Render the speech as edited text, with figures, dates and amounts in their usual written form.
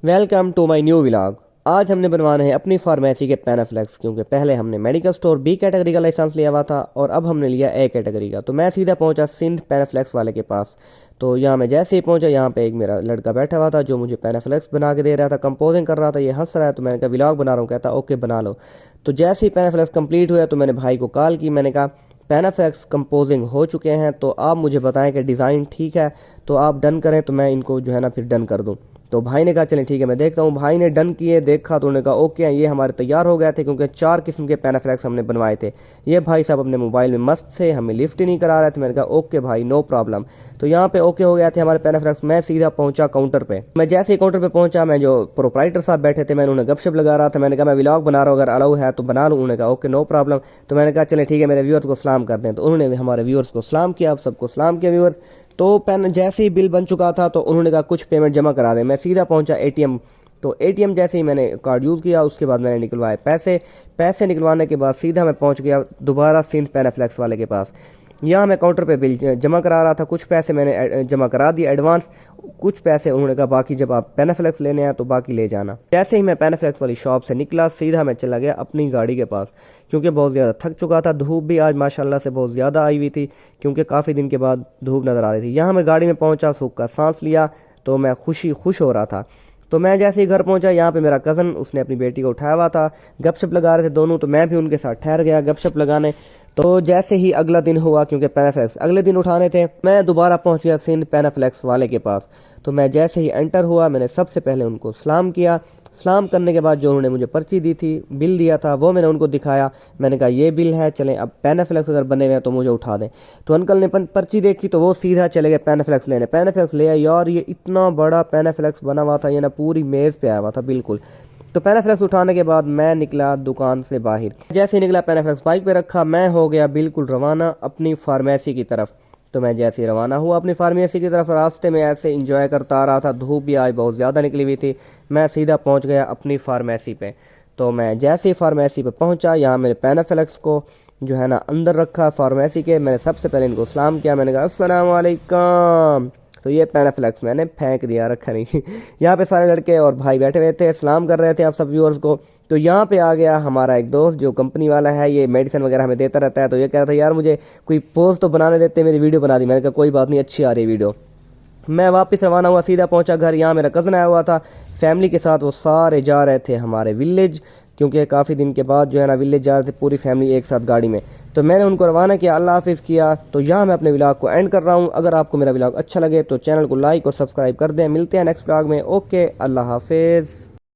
Welcome to my new vlog. आज हमने बनवाना है अपनी फार्मेसी के पैनाफ्लेक्स, क्योंकि पहले हमने मेडिकल स्टोर बी कैटेगरी का लाइसेंस लिया हुआ था और अब हमने लिया ए कैटेगरी का। तो मैं सीधा पहुंचा सिंध पैनाफ्लेक्स वाले के पास। तो यहाँ मैं जैसे ही पहुंचा, यहाँ पे एक मेरा लड़का बैठा हुआ था जो मुझे पैनाफ्लेक्स बना के दे रहा था, कंपोजिंग कर रहा था। ये हंस रहा है तो मैंने कहा व्लॉग बना रहा हूँ। कहता ओके बना लो। तो जैसे ही पैनाफ्लेक्स कंप्लीट हुआ तो मैंने भाई को कॉल की। मैंने कहा पैनाफ्लेक्स कंपोजिंग हो चुके हैं, तो आप मुझे बताएं कि डिज़ाइन ठीक है तो आप डन करें, तो मैं इनको जो है ना फिर डन कर दूँ। तो भाई ने कहा चलें ठीक है मैं देखता हूँ। भाई ने डन किए, देखा तो उन्होंने कहा ओके ये हमारे तैयार हो गए थे, क्योंकि 4 किस्म के पैनाफ्लेक्स हमने बनवाए थे। ये भाई साहब अपने मोबाइल में मस्त थे, हमें लिफ्ट ही नहीं करा रहे थे। मैंने कहा ओके भाई नो प्रॉब्लम। तो यहाँ पे ओके हो गया थे हमारे पैनाफ्लेक्स। मैं सीधा पहुंचा काउंटर पे। मैं जैसे ही काउंटर पे पहुंचा, मैं जो प्रोपराइटर साहब बैठे थे, मैंने उन्हें गपशप लगा रहा था। मैंने कहा मैं व्लॉग बना रहा हूँ, अगर अलाउ है तो बना लूँ। उन्होंने कहा ओके नो प्रॉब्लम। तो मैंने कहा चलें ठीक है मेरे व्यूअर्स को सलाम कर दें। तो उन्होंने भी हमारे व्यूअर्स को सलाम किया, आप सबको सलाम किया व्यूअर्स। तो पेन जैसे ही बिल बन चुका था तो उन्होंने कहा कुछ पेमेंट जमा करा दें। मैं सीधा पहुंचा एटीएम। तो एटीएम जैसे ही मैंने कार्ड यूज़ किया, उसके बाद मैंने निकलवाए पैसे निकलवाने के बाद सीधा मैं पहुंच गया दोबारा सिंध पैनाफ्लेक्स वाले के पास। यहाँ मैं काउंटर पे बिल जमा करा रहा था। कुछ पैसे मैंने जमा करा दिए एडवांस, कुछ पैसे उन्होंने कहा बाकी जब आप पैनाफ्लेक्स लेने आए तो बाकी ले जाना। जैसे ही मैं पैनाफ्लेक्स वाली शॉप से निकला, सीधा मैं चला गया अपनी गाड़ी के पास, क्योंकि बहुत ज़्यादा थक चुका था। धूप भी आज माशाल्लाह से बहुत ज़्यादा आई हुई थी, क्योंकि काफ़ी दिन के बाद धूप नज़र आ रही थी। यहाँ मैं गाड़ी में पहुँचा, सूख का सांस लिया, तो मैं खुश हो रहा था। तो मैं जैसे ही घर पहुंचा, यहाँ पे मेरा कज़न उसने अपनी बेटी को उठाया हुआ था, गपशप लगा रहे थे दोनों। तो मैं भी उनके साथ ठहर गया गपशप लगाने। तो जैसे ही अगला दिन हुआ, क्योंकि पैनाफ्लेक्स अगले दिन उठाने थे, मैं दोबारा पहुंच गया सिंध पैनाफ्लेक्स वाले के पास। तो मैं जैसे ही एंटर हुआ, मैंने सबसे पहले उनको सलाम किया। सलाम करने के बाद जो उन्होंने मुझे पर्ची दी थी, बिल दिया था, वो मैंने उनको दिखाया। मैंने कहा ये बिल है, चलें अब पैनाफ्लेक्स अगर बने हुए हैं तो मुझे उठा दें। तो अंकल ने पर्ची देखी तो वो सीधा चले गए पैनाफ्लेक्स लेने। पैनाफ्लेक्स ले आया यार, ये इतना बड़ा पैनाफ्लेक्स बना हुआ था, ये ना पूरी मेज़ पे आया हुआ था बिल्कुल। तो पैनाफ्लेक्स उठाने के बाद मैं निकला दुकान से बाहर। जैसे ही निकला पैनाफ्लेक्स बाइक पे रखा, मैं हो गया बिल्कुल रवाना अपनी फार्मेसी की तरफ। तो मैं जैसे ही रवाना हुआ अपनी फार्मेसी की तरफ, रास्ते में ऐसे इंजॉय करता आ रहा था। धूप भी आज बहुत ज़्यादा निकली हुई थी। मैं सीधा पहुंच गया अपनी फार्मेसी पे। तो मैं जैसे ही फार्मेसी पे पहुंचा, यहाँ मेरे पैनाफ्लेक्स को जो है ना अंदर रखा फार्मेसी के। मैंने सबसे पहले इनको सलाम किया, मैंने कहा अस्सलाम वालेकुम। तो ये पैनाफ्लेक्स मैंने फेंक दिया, रखा नहीं। यहाँ पे सारे लड़के और भाई बैठे हुए थे, सलाम कर रहे थे आप सब व्यूअर्स को। तो यहाँ पे आ गया हमारा एक दोस्त जो कंपनी वाला है, ये मेडिसिन वगैरह हमें देता रहता है। तो ये कह रहा था यार मुझे कोई पोज तो बनाने देते, मेरी वीडियो बना दी। मैंने कहा कोई बात नहीं, अच्छी आ रही वीडियो। मैं वापस रवाना हुआ, सीधा पहुंचा घर। यहाँ मेरा कज़न आया हुआ था फैमिली के साथ, वो सारे जा रहे थे हमारे विलेज, क्योंकि काफ़ी दिन के बाद जो है ना विलेज जा रहे थे पूरी फैमिली एक साथ गाड़ी में। तो मैंने उनको रवाना किया, अल्लाह हाफिज़ किया। तो यहाँ मैं अपने व्लॉग को एंड कर रहा हूँ। अगर आपको मेरा व्लॉग अच्छा लगे तो चैनल को लाइक और सब्सक्राइब कर दें। मिलते हैं नेक्स्ट व्लॉग में। ओके अल्लाह हाफिज़।